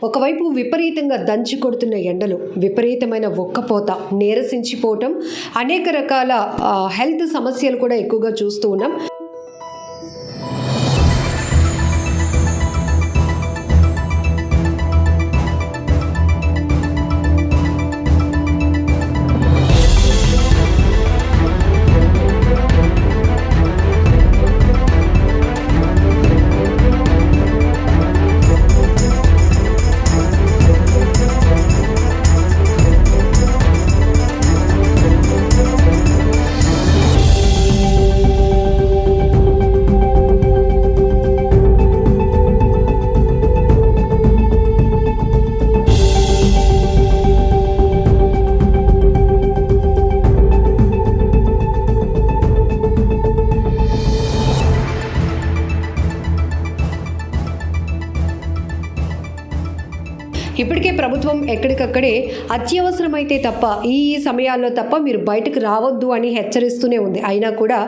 ఒకవైపు విపరీతంగా దంచి కొడుతున్న ఎండలు, విపరీతమైన ఒక్కపోత, నీరసించిపోవటం, అనేక రకాల హెల్త్ సమస్యలు కూడా ఎక్కువగా చూస్తూ ఉన్నాం. ఇప్పటికే ప్రభుత్వం ఎక్కడికక్కడే అత్యవసరమైతే తప్ప ఈ సమయాల్లో తప్ప మీరు బయటకు రావద్దు అని హెచ్చరిస్తూనే ఉంది. అయినా కూడా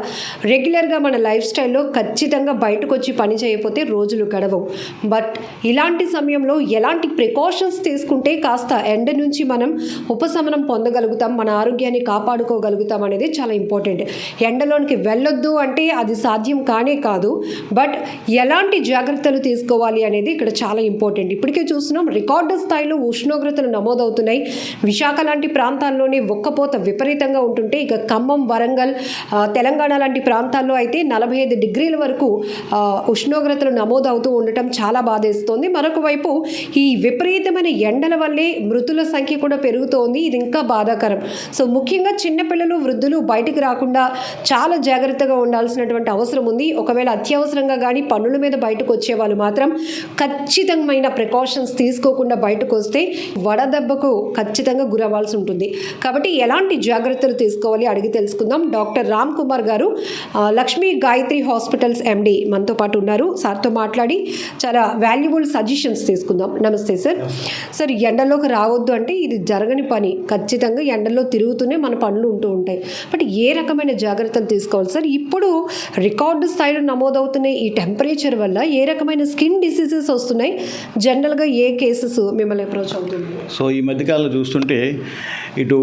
రెగ్యులర్గా మన లైఫ్ స్టైల్లో ఖచ్చితంగా బయటకు వచ్చి పని చేయకపోతే రోజులు గడవవు. బట్ ఇలాంటి సమయంలో ఎలాంటి ప్రికాషన్స్ తీసుకుంటే కాస్త ఎండ నుంచి మనం ఉపశమనం పొందగలుగుతాం, మన ఆరోగ్యాన్ని కాపాడుకోగలుగుతాం అనేది చాలా ఇంపార్టెంట్. ఎండలోనికి వెళ్ళొద్దు అంటే అది సాధ్యం కానే కాదు. బట్ ఎలాంటి జాగ్రత్తలు తీసుకోవాలి అనేది ఇక్కడ చాలా ఇంపార్టెంట్. ఇప్పటికే చూస్తున్నాం రికార్డు స్థాయిలో ఉష్ణోగ్రతలు నమోదవుతున్నాయి. విశాఖ లాంటి ప్రాంతాల్లోనే ఒక్కపోత విపరీతంగా ఉంటుంటే ఇక ఖమ్మం, వరంగల్, తెలంగాణ లాంటి ప్రాంతాల్లో అయితే 45 డిగ్రీల వరకు ఉష్ణోగ్రతలు నమోదవుతూ ఉండటం చాలా బాధేస్తోంది. మరొక వైపు ఈ విపరీతమైన ఎండల వల్లే మృతుల సంఖ్య కూడా పెరుగుతోంది. ఇది ఇంకా బాధాకరం. సో ముఖ్యంగా చిన్నపిల్లలు, వృద్ధులు బయటికి రాకుండా చాలా జాగ్రత్తగా ఉండాల్సినటువంటి అవసరం ఉంది. ఒకవేళ అత్యవసరంగా కానీ పనుల మీద బయటకు వచ్చే వాళ్ళు మాత్రం ఖచ్చితమైన ప్రికాషన్స్ తీసుకోకుండా బయటకు వస్తే వడదెబ్బకు ఖచ్చితంగా గురవ్వాల్సి ఉంటుంది. కాబట్టి ఎలాంటి జాగ్రత్తలు తీసుకోవాలి అడిగి తెలుసుకుందాం. డాక్టర్ రామ్ కుమార్ గారు, లక్ష్మీ గాయత్రి హాస్పిటల్స్ ఎండి మనతో పాటు ఉన్నారు. సార్తో మాట్లాడి చాలా వాల్యుబుల్ సజెషన్స్ తీసుకుందాం. నమస్తే సార్. సార్, ఎండలోకి రావద్దు అంటే ఇది జరగని పని. ఖచ్చితంగా ఎండలో తిరుగుతూనే మన పనులు ఉంటూ ఉంటాయి. బట్ ఏ రకమైన జాగ్రత్తలు తీసుకోవాలి సార్? ఇప్పుడు రికార్డు స్థాయిలో నమోదవుతున్న ఈ టెంపరేచర్ వల్ల ఏ రకమైన స్కిన్ డిసీజెస్ వస్తున్నాయి? జనరల్గా ఏ కేసెస్ మిమ్మల్ని అప్రోచ్ అవుతుంది? సో ఈ మధ్యకాలంలో చూస్తుంటే ఇటు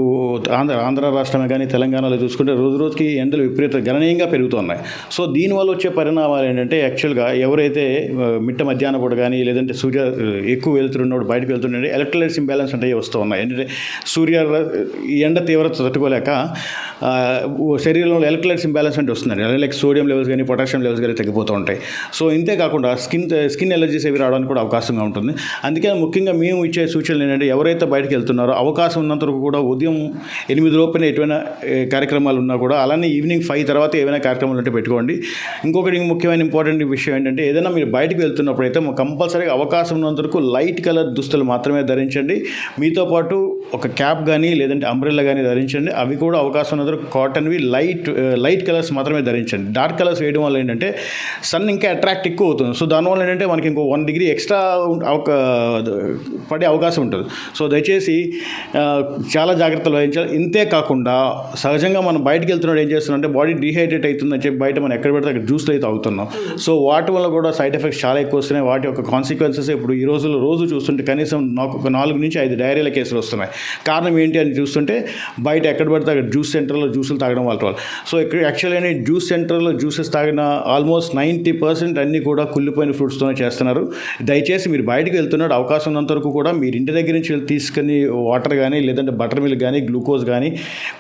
ఆంధ్ర రాష్ట్రమే కానీ తెలంగాణలో చూసుకుంటే రోజు రోజుకి ఎండలు గణనీయంగా పెరుగుతున్నాయి. సో దీనివల్ల వచ్చే పరిణామాలు ఏంటంటే యాక్చువల్గా ఎవరైతే మిట్ట మధ్యాహ్నం పూట కానీ లేదంటే సూర్య ఎక్కువ వెళ్తున్నప్పుడు బయటకు వెళ్తుంటే ఎలక్ట్రోలైట్స్ ఇంబ్యాలెన్స్ అంటే వస్తూ ఉన్నాయి. ఏంటంటే ఈ ఎండ తీవ్రత తట్టుకోలేక శరీరంలో ఎలక్ట్రోలైట్స్ ఇంబ్యాలెన్స్ అంటే వస్తున్నాయి. లైక్ సోడియం లెవెల్స్ కానీ పొటాషియం లెవెల్స్ కానీ తగ్గిపోతూ ఉంటాయి. సో ఇంతే కాకుండా స్కిన్ ఎలర్జీస్ అవి రావడానికి కూడా అవకాశంగా ఉంటుంది. అందుకే ముఖ్యంగా మేము ఇచ్చే సూచనలు ఏంటంటే ఎవరైతే బయటకు వెళ్తున్నారో అవకాశం ఉన్నంత వరకు కూడా ఉదయం 8 లోపల ఎటువంటి కార్యక్రమాలు ఉన్నా కూడా, అలానే ఈవినింగ్ 5 తర్వాత ఏమైనా కార్యక్రమాలు ఉంటే పెట్టుకోండి. ఇంకొకటి ముఖ్యమైన ఇంపార్టెంట్ విషయం ఏంటంటే ఏదైనా మీరు బయటకు వెళ్తున్నప్పుడైతే కంపల్సరీగా అవకాశం ఉన్నంత వరకు లైట్ కలర్ దుస్తులు మాత్రమే ధరించండి. మీతో పాటు ఒక క్యాప్ కానీ లేదంటే అంబ్రెల్లా కానీ ధరించండి. అవి కూడా అవకాశం ఉన్నంత వరకు కాటన్వి లైట్ కలర్స్ మాత్రమే ధరించండి. డార్క్ కలర్స్ వేయడం వల్ల ఏంటంటే సన్ ఇంకా అట్రాక్ట్ ఎక్కువ అవుతుంది. సో దానివల్ల ఏంటంటే మనకి ఇంకో 1 డిగ్రీ ఎక్స్ట్రా పడే అవకాశం ఉంటుంది. సో దయచేసి చాలా జాగ్రత్తలు వహించాలి. ఇంతే కాకుండా సహజంగా మనం బయటకు వెళ్తున్నాడు ఏం చేస్తున్నాం బాడీ డీహైడ్రేట్ అవుతుందని చెప్పి బయట మనం ఎక్కడ పెడితే అక్కడ జ్యూస్లు అయితే అవుతున్నాం. సో వాటి వల్ల కూడా సైడ్ ఎఫెక్ట్స్ చాలా ఎక్కువ వస్తున్నాయి. వాటి యొక్క కాన్సిక్వెన్సెస్ ఇప్పుడు ఈ రోజు చూస్తుంటే కనీసం నాకు ఒక 4 నుంచి 5 డయేరియా కేసులు వస్తున్నాయి. కారణం ఏంటి అని చూస్తుంటే బయట ఎక్కడ పెడితే అక్కడ జ్యూస్ సెంటర్లో జ్యూసులు తాగడం వల్ల. సో ఇక్కడ యాక్చువల్లీ జ్యూస్ సెంటర్లో జ్యూసెస్ తాగిన ఆల్మోస్ట్ 90% అన్నీ కూడా కుళ్ళిపోయిన ఫ్రూట్స్తోనే చేస్తున్నారు. దయచేసి మీరు బయటకు వెళ్తున్నాడు అవకాశం ఉన్నంత వరకు కూడా మీరు ఇంటి దగ్గర నుంచి తీసుకుని వాటర్ కానీ లేదంటే బటర్ మిల్క్ కానీ గ్లూకోజ్ కానీ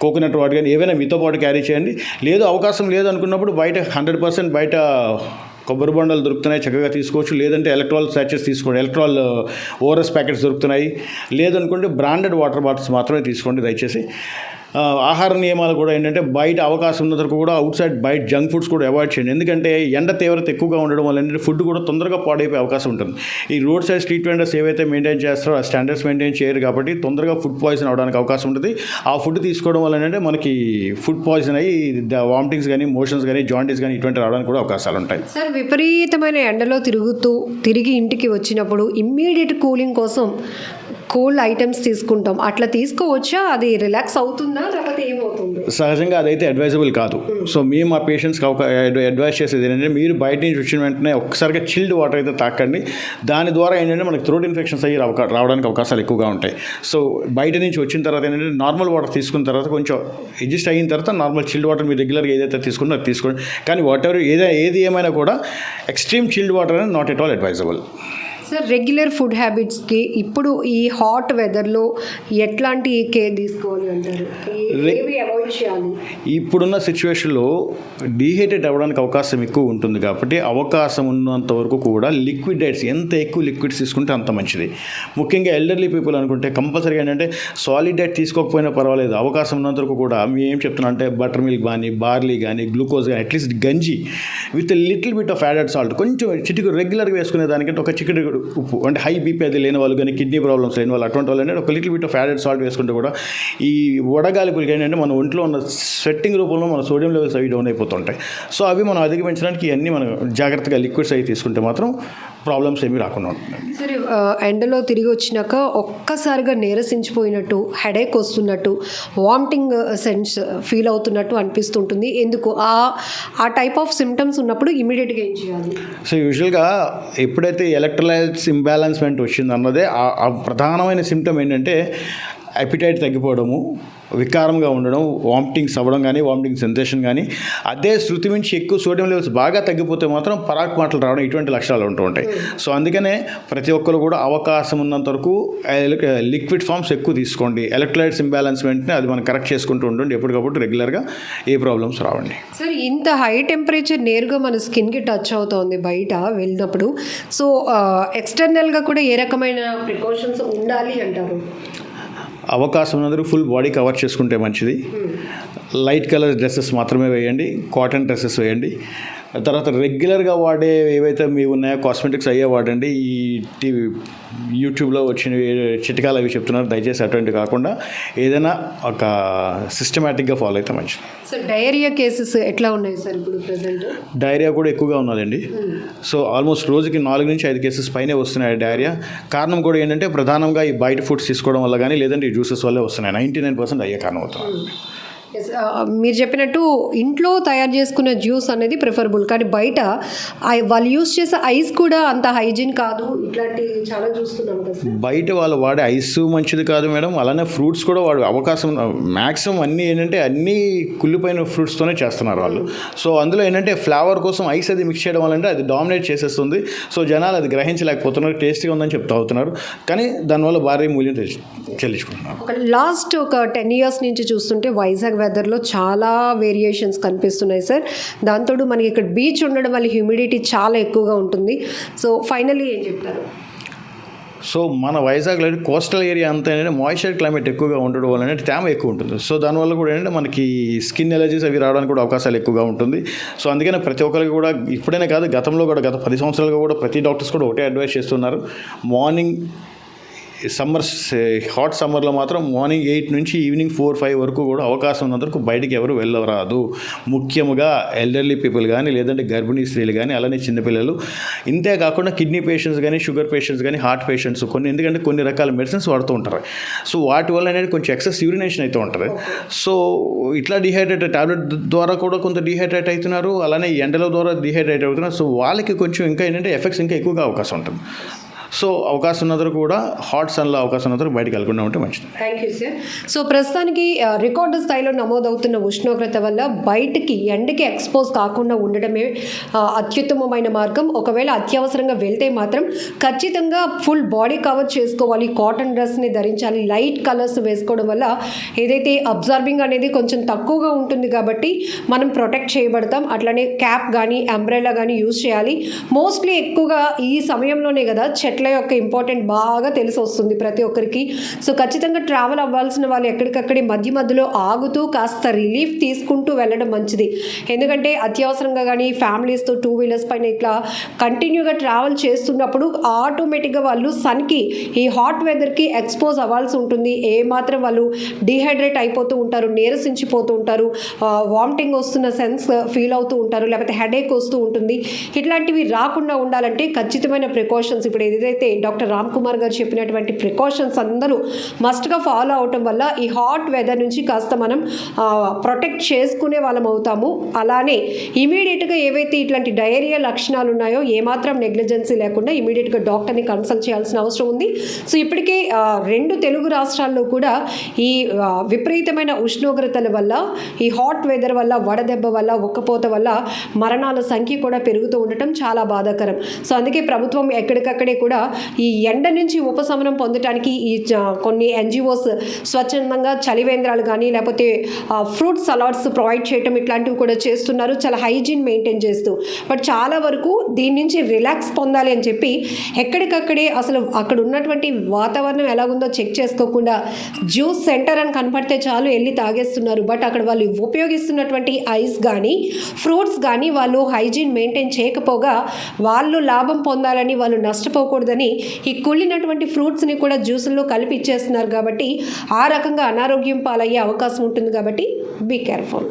కోకోనట్ వాటర్ కానీ ఏవైనా మీతో పాటు క్యారీ చేయండి. లేదు అవకాశం లేదు అనుకున్నప్పుడు బయట 100% బయట కొబ్బరి బొండాలు దొరుకుతున్నాయి, చక్కగా తీసుకోవచ్చు. లేదంటే ఎలక్ట్రాల్ సాచెస్ తీసుకోండి, ఎలక్ట్రాల్ ఓఆర్ఎస్ ప్యాకెట్స్ దొరుకుతున్నాయి. లేదనుకుంటే బ్రాండెడ్ వాటర్ బాటిల్స్ మాత్రమే తీసుకోండి దయచేసి. ఆహార నియమాలు కూడా ఏంటంటే బయట అవకాశం ఉన్నంత వరకు కూడా అవుట్ సైడ్ బయట జంక్ ఫుడ్స్ కూడా అవాయిడ్ చేయండి. ఎందుకంటే ఎండ తీవ్రత ఎక్కువగా ఉండడం వల్ల ఏంటంటే ఫుడ్ కూడా తొందరగా పాడైపోయే అవకాశం ఉంటుంది. ఈ రోడ్ సైడ్ స్ట్రీట్ వెండర్స్ ఏవైతే మెయింటైన్ చేస్తారో ఆ స్టాండర్డ్స్ మెయింటైన్ చేయరు కాబట్టి తొందరగా ఫుడ్ పాయిజన్ అవడానికి అవకాశం ఉంటుంది. ఆ ఫుడ్ తీసుకోవడం వల్ల ఏంటంటే మనకి ఫుడ్ పాయిజన్ అయ్యి వామిటింగ్స్ కానీ మోషన్స్ కానీ జాయింటీస్ కానీ ఇటువంటి రావడానికి కూడా అవకాశాలు ఉంటాయి. సార్, విపరీతమైన ఎండలో తిరిగి ఇంటికి వచ్చినప్పుడు ఇమ్మీడియట్ కూలింగ్ కోసం కూల్ ఐటమ్స్ తీసుకుంటాం, అట్లా తీసుకోవచ్చా? అది రిలాక్స్ అవుతుందా లేకపోతే ఏమవుతుంది? సహజంగా అదైతే అడ్వైజబుల్ కాదు. సో మేము మా పేషెంట్స్కి అడ్వైస్ చేసేది ఏంటంటే మీరు బయట నుంచి వచ్చిన వెంటనే ఒక్కసారిగా చిల్డ్ వాటర్ అయితే తాకండి. దాని ద్వారా ఏంటంటే మనకి థ్రోట్ ఇన్ఫెక్షన్స్ అయ్యి రావడానికి అవకాశాలు ఎక్కువగా ఉంటాయి. సో బయట నుంచి వచ్చిన తర్వాత ఏంటంటే నార్మల్ వాటర్ తీసుకున్న తర్వాత కొంచెం అడ్జస్ట్ అయిన తర్వాత నార్మల్ చిల్డ్ వాటర్ మీరు రెగ్యులర్గా ఏదైతే తీసుకుంటారో అది తీసుకోండి. కానీ వాట్ ఎవర్ ఏది ఏమైనా కూడా ఎక్స్ట్రీమ్ చిల్డ్ వాటర్ అనేది not at all advisable. Sir, regular food హ్యాబిట్స్కి ఇప్పుడు ఈ హాట్ వెదర్లో ఎట్లాంటి కేర్ తీసుకోవాలి అంటారు? ఏవి అవాయిడ్ చేయాలి? ఇప్పుడున్న సిచ్యువేషన్లో డీహైడ్రేట్ అవ్వడానికి అవకాశం ఎక్కువ ఉంటుంది కాబట్టి అవకాశం ఉన్నంత వరకు కూడా లిక్విడ్ డైట్స్, ఎంత ఎక్కువ లిక్విడ్స్ తీసుకుంటే అంత మంచిది. ముఖ్యంగా ఎల్డర్లీ పీపుల్ అనుకుంటే కంపల్సరీగా ఏంటంటే సాలిడ్ డైట్ తీసుకోకపోయినా పర్వాలేదు, అవకాశం ఉన్నంత వరకు కూడా మేము ఏం చెప్తున్నాం అంటే బటర్ మిల్క్ కానీ, బార్లీ కానీ, గ్లూకోజ్ కానీ, అట్లీస్ట్ గంజి with little bit of added salt, కొంచెం చిటికు రెగ్యులర్గా వేసుకునే దానికంటే ఒక చిటికెడు ఉప్పు, అంటే హై బీపీ అది లేని వాళ్ళు కానీ, కిడ్నీ ప్రాబ్లమ్స్ లేని వాళ్ళు, అటువంటి వాళ్ళు ఏంటంటే ఒక little bit of added salt వేసుకుంటే కూడా ఈ వడగాలిపులకి ఏంటంటే మన ఒంట్లో ఉన్న స్వెట్టింగ్ రూపంలో మన సోడియం లెవెల్స్ అవి డౌన్ అయిపోతుంటాయి. సో అవి మనం అధిగమించడానికి ఇవన్నీ మనం జాగ్రత్తగా లిక్విడ్స్ అవి తీసుకుంటే మాత్రం ప్రాబ్లమ్స్ ఏమీ రాకుండా ఉంటుంది. సరే, ఎండలో తిరిగి వచ్చినాక ఒక్కసారిగా నీరసించిపోయినట్టు, హెడేక్ వస్తున్నట్టు, వామిటింగ్ సెన్స్ ఫీల్ అవుతున్నట్టు అనిపిస్తుంటుంది. ఎందుకు ఆ టైప్ ఆఫ్ సిమ్టమ్స్ ఉన్నప్పుడు ఇమీడియట్గా ఏం చేయాలి? సో యూజువల్గా ఎప్పుడైతే ఎలక్ట్రోలైట్స్ ఇంబ్యాలెన్స్మెంట్ వచ్చింది అన్నదే ఆ ప్రధానమైన సిమ్టమ్ ఏంటంటే అపిటైట్ తగ్గిపోవడము, వికారంగా ఉండడం, వామిటింగ్స్ అవ్వడం కానీ, వామిటింగ్ సెన్సేషన్ కానీ, అదే శృతి మించి ఎక్కువ సోడియం లెవెల్స్ బాగా తగ్గిపోతే మాత్రం పరాకు మాటలు రావడం, ఇటువంటి లక్షణాలు ఉంటూ ఉంటాయి. సో అందుకనే ప్రతి ఒక్కరు కూడా అవకాశం ఉన్నంత వరకు లిక్విడ్ ఫామ్స్ ఎక్కువ తీసుకోండి. ఎలక్ట్రోలైట్స్ ఇంబ్యాలెన్స్మెంట్ని అది మనం కరెక్ట్ చేసుకుంటూ ఉండండి. ఎప్పటికప్పుడు రెగ్యులర్గా ఏ ప్రాబ్లమ్స్ రావండి. సార్, ఇంత హై టెంపరేచర్ నేరుగా మన స్కిన్కి టచ్ అవుతుంది బయట వెళ్ళినప్పుడు. సో ఎక్స్టర్నల్గా కూడా ఏ రకమైన ప్రికాషన్స్ ఉండాలి అంటారు? అవకాశం ఉన్నందుకు ఫుల్ బాడీ కవర్ చేసుకుంటే మంచిది. లైట్ కలర్ డ్రెస్సెస్ మాత్రమే వేయండి, కాటన్ డ్రెస్సెస్ వేయండి. తర్వాత రెగ్యులర్గా వాడే ఏవైతే మీ ఉన్నాయో కాస్మెటిక్స్ అయ్యే వాడండి. ఈ యూట్యూబ్లో వచ్చిన చిట్కాలు అవి చెప్తున్నారు, దయచేసి అటువంటి కాకుండా ఏదైనా ఒక సిస్టమేటిక్గా ఫాలో అయితే మంచిది. సార్, డయేరియా కేసెస్ ఎట్లా ఉన్నాయి సార్ ఇప్పుడు ప్రెసెంట్? డయేరియా కూడా ఎక్కువగా ఉన్నదండి. సో ఆల్మోస్ట్ రోజుకి 4 నుంచి 5 కేసెస్ పైనే వస్తున్నాయి డయేరియా. కారణం కూడా ఏంటంటే ప్రధానంగా ఈ బయట ఫుడ్స్ తీసుకోవడం వల్ల కానీ, లేదంటే ఈ జ్యూసెస్ వల్లే వస్తున్నాయి. 99% అయ్యే కారణం అవుతుంది. మీరు చెప్పినట్టు ఇంట్లో తయారు చేసుకున్న జ్యూస్ అనేది ప్రిఫరబుల్, కానీ బయట వాళ్ళు యూస్ చేసే ఐస్ కూడా అంత హైజీన్ కాదు. ఇట్లాంటి చాలా చూస్తున్నాం కదా. బయట వాళ్ళు వాడే ఐస్ మంచిది కాదు మేడం. అలానే ఫ్రూట్స్ కూడా వాడు అవకాశం మ్యాక్సిమం అన్నీ ఏంటంటే అన్నీ కుళ్ళిపోయిన ఫ్రూట్స్తోనే చేస్తున్నారు వాళ్ళు. సో అందులో ఏంటంటే ఫ్లేవర్ కోసం ఐస్ అది మిక్స్ చేయడం వల్ల అది డామినేట్ చేసేస్తుంది. సో జనాలు అది గ్రహించలేకపోతున్నారు. టేస్టీగా ఉందని చెప్తూ అవుతున్నారు, కానీ దానివల్ల భారీ మూల్యం చెల్లించుకుంటున్నారు. లాస్ట్ ఒక 10 years నుంచి చూస్తుంటే వైజాగ్ వెదర్లో చాలా వేరియేషన్స్ కనిపిస్తున్నాయి సార్. దాంతో మనకి ఇక్కడ బీచ్ ఉండడం వల్ల హ్యూమిడిటీ చాలా ఎక్కువగా ఉంటుంది. సో ఫైనల్లీ ఏం చెప్తారు? సో మన వైజాగ్లో కోస్టల్ ఏరియా అంతా ఏంటంటే మాయిశ్చర్ క్లైమేట్ ఎక్కువగా ఉండడం వల్ల ఏంటంటే తేమ ఎక్కువ ఉంటుంది. సో దానివల్ల కూడా ఏంటంటే మనకి స్కిన్ ఎలర్జీస్ అవి రావడానికి కూడా అవకాశాలు ఎక్కువగా ఉంటుంది. సో అందుకనే ప్రతి ఒక్కరికి కూడా ఇప్పుడైనా కాదు, గతంలో కూడా గత 10 సంవత్సరాలుగా కూడా ప్రతి డాక్టర్స్ కూడా ఒకటే అడ్వైస్ చేస్తున్నారు. మార్నింగ్ హాట్ సమ్మర్లో మాత్రం మార్నింగ్ 8 నుంచి ఈవినింగ్ 4-5 వరకు కూడా అవకాశం ఉన్నందుకు బయటికి ఎవరు వెళ్ళరాదు. ముఖ్యంగా ఎల్డర్లీ పీపుల్ కానీ, లేదంటే గర్భిణీ స్త్రీలు కానీ, అలానే చిన్నపిల్లలు. ఇంతే కాకుండా కిడ్నీ పేషెంట్స్ కానీ, షుగర్ పేషెంట్స్ కానీ, హార్ట్ పేషెంట్స్ ఎందుకంటే కొన్ని రకాల మెడిసిన్స్ వాడుతూ ఉంటారు. సో వాటి వల్ల అనేది కొంచెం ఎక్సెస్ యూరినేషన్ అయితే ఉంటుంది. సో ఇట్లా డిహైడ్రేటెడ్ టాబ్లెట్ ద్వారా కూడా కొంత డిహైడ్రేట్ అవుతున్నారు, అలానే ఎండల ద్వారా డిహైడ్రేట్ అవుతున్నారు. సో వాళ్ళకి కొంచెం ఇంకా ఏంటంటే ఎఫెక్ట్స్ ఇంకా ఎక్కువగా అవకాశం ఉంటుంది. సో అవకాశం ఉన్నందుకు కూడా హాట్ సన్లో అవకాశం ఉన్నందుకు బయటకు వెళ్ళకుండా ఉంటే మంచిది. Thank you sir. సో ప్రస్తుతానికి రికార్డు స్థాయిలో నమోదవుతున్న ఉష్ణోగ్రత వల్ల బయటికి ఎండకి ఎక్స్పోజ్ కాకుండా ఉండడమే అత్యుత్తమమైన మార్గం. ఒకవేళ అత్యవసరంగా వెళ్తే మాత్రం ఖచ్చితంగా ఫుల్ బాడీ కవర్ చేసుకోవాలి, కాటన్ డ్రెస్ని ధరించాలి, లైట్ కలర్స్ వేసుకోవడం వల్ల ఏదైతే అబ్జర్వింగ్ అనేది కొంచెం తక్కువగా ఉంటుంది కాబట్టి మనం ప్రొటెక్ట్ చేయబడతాం. అట్లనే క్యాప్ కానీ అంబ్రెల్లా కానీ యూజ్ చేయాలి. మోస్ట్లీ ఎక్కువగా ఈ సమయంలోనే కదా చెట్ల యొక్క ఇంపార్టెంట్ బాగా తెలిసి వస్తుంది ప్రతి ఒక్కరికి. సో ఖచ్చితంగా ట్రావెల్ అవ్వాల్సిన వాళ్ళు ఎక్కడికక్కడే మధ్య మధ్యలో ఆగుతూ కాస్త రిలీఫ్ తీసుకుంటూ వెళ్ళడం మంచిది. ఎందుకంటే అత్యవసరంగా కానీ ఫ్యామిలీస్తో 2 వీలర్స్ పైన ఇట్లా కంటిన్యూగా ట్రావెల్ చేస్తున్నప్పుడు ఆటోమేటిక్గా వాళ్ళు సన్కి, ఈ హాట్ వెదర్కి ఎక్స్పోజ్ అవ్వాల్సి ఉంటుంది. ఏమాత్రం వాళ్ళు డిహైడ్రేట్ అయిపోతూ ఉంటారు, నీరసించిపోతూ ఉంటారు, వామిటింగ్ వస్తున్న సెన్స్ ఫీల్ అవుతూ ఉంటారు, లేకపోతే హెడేక్ వస్తూ ఉంటుంది. ఇట్లాంటివి రాకుండా ఉండాలంటే ఖచ్చితమైన ప్రికాషన్స్ ఇప్పుడు ఏదైతే ఏదైతే డాక్టర్ రామ్ కుమార్ గారు చెప్పినటువంటి ప్రికాషన్స్ అందరూ మస్ట్గా ఫాలో అవటం వల్ల ఈ హాట్ వెదర్ నుంచి కాస్త మనం ప్రొటెక్ట్ చేసుకునే వాళ్ళం అవుతాము. అలానే ఇమీడియట్గా ఏవైతే ఇట్లాంటి డయేరియా లక్షణాలు ఉన్నాయో ఏమాత్రం నెగ్లిజెన్సీ లేకుండా ఇమీడియట్గా డాక్టర్ని కన్సల్ట్ చేయాల్సిన అవసరం ఉంది. సో ఇప్పటికే 2 తెలుగు రాష్ట్రాల్లో కూడా ఈ విపరీతమైన ఉష్ణోగ్రతల వల్ల, ఈ హాట్ వెదర్ వల్ల, వడదెబ్బ వల్ల, ఉక్కపోత వల్ల మరణాల సంఖ్య కూడా పెరుగుతూ ఉండటం చాలా బాధాకరం. సో అందుకే ప్రభుత్వం ఎక్కడికక్కడే కూడా ఈ ఎండ నుంచి ఉపశమనం పొందడానికి ఈ కొన్ని ఎన్జిఓస్ స్వచ్ఛందంగా చలివేంద్రాలు కానీ లేకపోతే ఫ్రూట్ సలాడ్స్ ప్రొవైడ్ చేయటం ఇట్లాంటివి కూడా చేస్తున్నారు, చాలా హైజీన్ మెయింటైన్ చేస్తూ. బట్ చాలా వరకు దీని నుంచి రిలాక్స్ పొందాలి అని చెప్పి ఎక్కడికక్కడే అసలు అక్కడ ఉన్నటువంటి వాతావరణం ఎలాగుందో చెక్ చేసుకోకుండా జ్యూస్ సెంటర్ అని కనపడితే చాలు వెళ్ళి తాగేస్తున్నారు. బట్ అక్కడ వాళ్ళు ఉపయోగిస్తున్నటువంటి ఐస్ కానీ ఫ్రూట్స్ కానీ వాళ్ళు హైజీన్ మెయింటైన్ చేయకపోగా వాళ్ళు లాభం పొందాలని, వాళ్ళు నష్టపోకూడదని ఈ కుళ్ళినటువంటి ఫ్రూట్స్ని కూడా జ్యూసుల్లో కలిపి ఇచ్చేస్తున్నారు. కాబట్టి ఆ రకంగా అనారోగ్యం పాలయ్యే అవకాశం ఉంటుంది. కాబట్టి బీ కేర్ఫుల్.